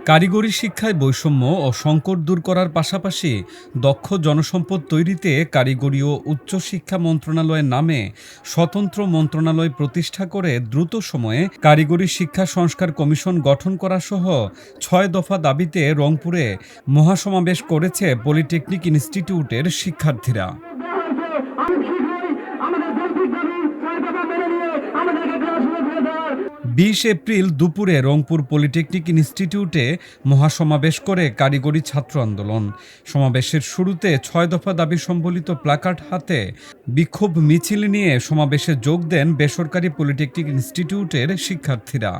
কারিগরি শিক্ষায় বৈষম্য ও সংকট দূর করার পাশাপাশি দক্ষ জনসম্পদ তৈরিতে কারিগরি ও উচ্চশিক্ষা মন্ত্রণালয়ের নামে স্বতন্ত্র মন্ত্রণালয় প্রতিষ্ঠা করে দ্রুত সময়ে কারিগরি শিক্ষা সংস্কার কমিশন গঠন করা সহ ৬ দফা দাবিতে রংপুরে মহাসমাবেশ করেছে পলিটেকনিক ইনস্টিটিউটের শিক্ষার্থীরা। ২০ এপ্রিল দুপুরে রংপুর পলিটেকনিক ইনস্টিটিউটে মহাসমাবেশ করে কারিগরি ছাত্র আন্দোলন। সমাবেশের শুরুতে ৬ দফা দাবি সম্বলিত প্ল্যাকার্ড হাতে বিক্ষোভ মিছিল নিয়ে সমাবেশে যোগ দেন বেসরকারি পলিটেকনিক ইনস্টিটিউটের শিক্ষার্থীরা।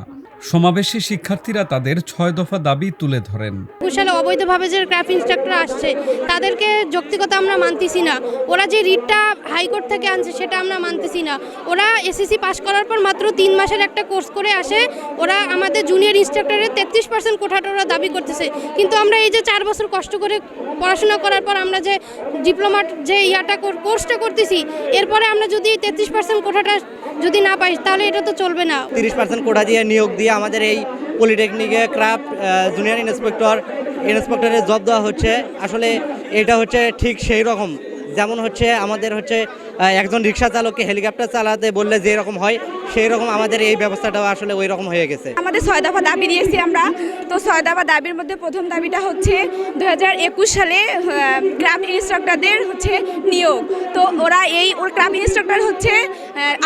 সমাবেশে শিক্ষার্থীরা তাদের ৬ দফা দাবি তুলে ধরেন। কুশলে অবৈধভাবে যে ক্রাফট ইনস্ট্রাক্টর আসছে তাদেরকে যৌক্তিকতা আমরা মানতেছি না। ওরা যে রিটটা হাইকোর্ট থেকে আনছে সেটা আমরা মানতেছি না। ওরা এসএসসি পাস করার পর মাত্র ৩ মাসের একটা কোর্স করে আসে। ওরা আমাদের জুনিয়র ইনস্ট্রাক্টরের 33% কোঠাটা ওরা দাবি করতেছে, কিন্তু আমরা এই যে 4 বছর কষ্ট করে পড়াশোনা করার পর আমরা যে ডিপ্লোমার যে কোর্সটা করতেছি, এরপরে আমরা যদি 33% কোঠাটা যদি না পাই তাহলে এটা তো চলবে না। 30% কোটা দিয়ে নিয়োগ দিয়ে আমাদের এই পলিটেকনিকে ক্রাফট জুনিয়র ইন্সপেক্টরের জব দেওয়া হচ্ছে। আসলে এটা হচ্ছে ঠিক সেই রকম যেমন হচ্ছে আমাদের হচ্ছে একজন রিক্সা চালককে হেলিকপ্টার চালাতে বললে যে রকম হয় সেই রকম আমাদের এই ব্যবস্থাটাও আসলে ওই রকম হয়ে গেছে। আমাদের ৬ দফা দাবি দিয়েছি আমরা। তো ৬ দফা দাবির মধ্যে প্রথম দাবিটা হচ্ছে 2021 সালে ক্রাফট ইনস্ট্রাক্টরদের হচ্ছে নিয়োগ। তো ওরা ক্রাফট ইনস্ট্রাক্টর হচ্ছে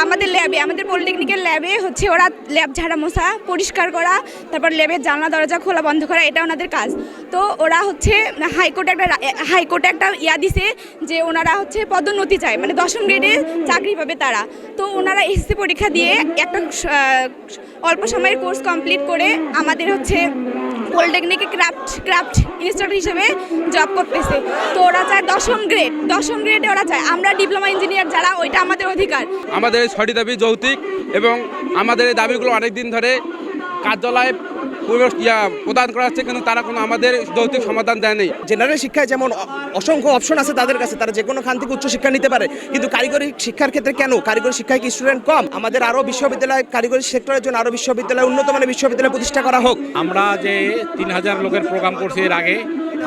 আমাদের ল্যাবে, আমাদের পলিটেকনিক্যাল ল্যাবে হচ্ছে ওরা ল্যাব ঝাড়া মোছা পরিষ্কার করা, তারপর ল্যাবের জানলা দরজা খোলা বন্ধ করা, এটা ওনাদের কাজ। তো ওরা হচ্ছে হাইকোর্টে একটা দিছে যে ওনারা হচ্ছে পদোন্নতি চায়, মানে 10ম গ্রেডে চাকরি পাবে তারা। তো ওনারা এসএসসি পরীক্ষা দিয়ে একটা অল্প সময়ের কোর্স কমপ্লিট করে আমাদের হচ্ছে পলিটেকনিকে ক্রাফট ইনস্ট্রাক্টর হিসেবে জব করতেছে। তো ওরা চায় 10ম গ্রেডে ওরা চায়। আমরা ডিপ্লোমা ইঞ্জিনিয়ার যারা, ওইটা আমাদের অধিকার। আমাদের এই 6টি দাবি যৌক্তিক এবং আমাদের এই দাবিগুলো অনেকদিন ধরে কার্যালয়ে প্রদান করা হচ্ছে, কিন্তু তারা কোনো আমাদের যৌক্তিক সমাধান দেয়নি। জেনারেল শিক্ষায় যেমন অসংখ্য অপশন আছে তাদের কাছে, তারা যে কোনো খান থেকে উচ্চশিক্ষা নিতে পারে, কিন্তু কারিগরি শিক্ষার ক্ষেত্রে কেন? কারিগরি শিক্ষায় কি স্টুডেন্ট কম? আমাদের আরও বিশ্ববিদ্যালয়, কারিগরি সেক্টরের জন্য আরও বিশ্ববিদ্যালয়, উন্নত মানের বিশ্ববিদ্যালয় প্রতিষ্ঠা করা হোক। আমরা যে 3000 লোকের প্রোগ্রাম করছি এর আগে,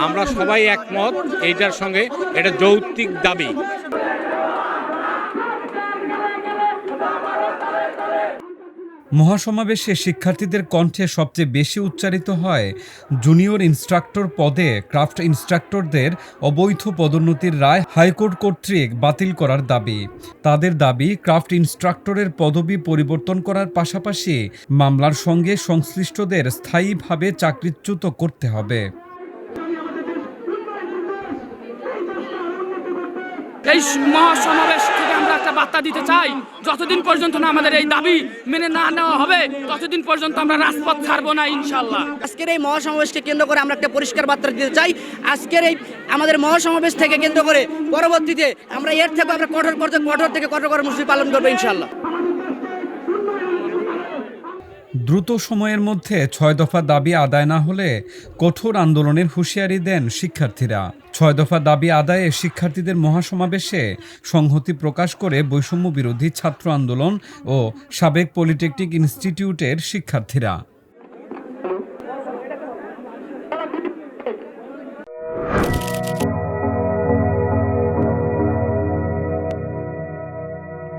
আমরা সবাই একমত এইটার সঙ্গে। এটা যৌক্তিক দাবি। মহাসমাবেশে শিক্ষার্থীদের কণ্ঠে সবচেয়ে বেশি উচ্চারিত হয় জুনিয়র ইনস্ট্রাক্টর পদে ক্রাফট ইনস্ট্রাক্টরদের অবৈধ পদোন্নতির রায় হাইকোর্ট কর্তৃক বাতিল করার দাবি। তাদের দাবি, ক্রাফট ইনস্ট্রাক্টরের পদবি পরিবর্তন করার পাশাপাশি মামলার সঙ্গে সংশ্লিষ্টদের স্থায়ীভাবে চাকরিচ্যুত করতে হবে। এই মহাসমাবেশ থেকে আমরা একটা বার্তা দিতে চাই, যতদিন পর্যন্ত না আমাদের এই দাবি মেনে না নেওয়া হবে ততদিন পর্যন্ত আমরা রাজপথ ছাড়বো না ইনশাল্লাহ। আজকের এই মহাসমাবেশকে কেন্দ্র করে আমরা একটা পরিষ্কার বার্তা দিতে চাই। আজকের এই আমাদের মহাসমাবেশ থেকে কেন্দ্র করে পরবর্তীতে আমরা এর থেকে আমরা কঠোর কর্মসূচি পালন করবো ইনশাল্লাহ। দ্রুত সময়ের মধ্যে ৬ দফা দাবি আদায় না হলে কঠোর আন্দোলনের হুঁশিয়ারি দেন শিক্ষার্থীরা। ৬ দফা দাবি আদায়ে শিক্ষার্থীদের মহাসমাবেশে সংহতি প্রকাশ করে বৈষম্য বিরোধী ছাত্র আন্দোলন ও সাবেক পলিটেকনিক ইনস্টিটিউটের শিক্ষার্থীরা।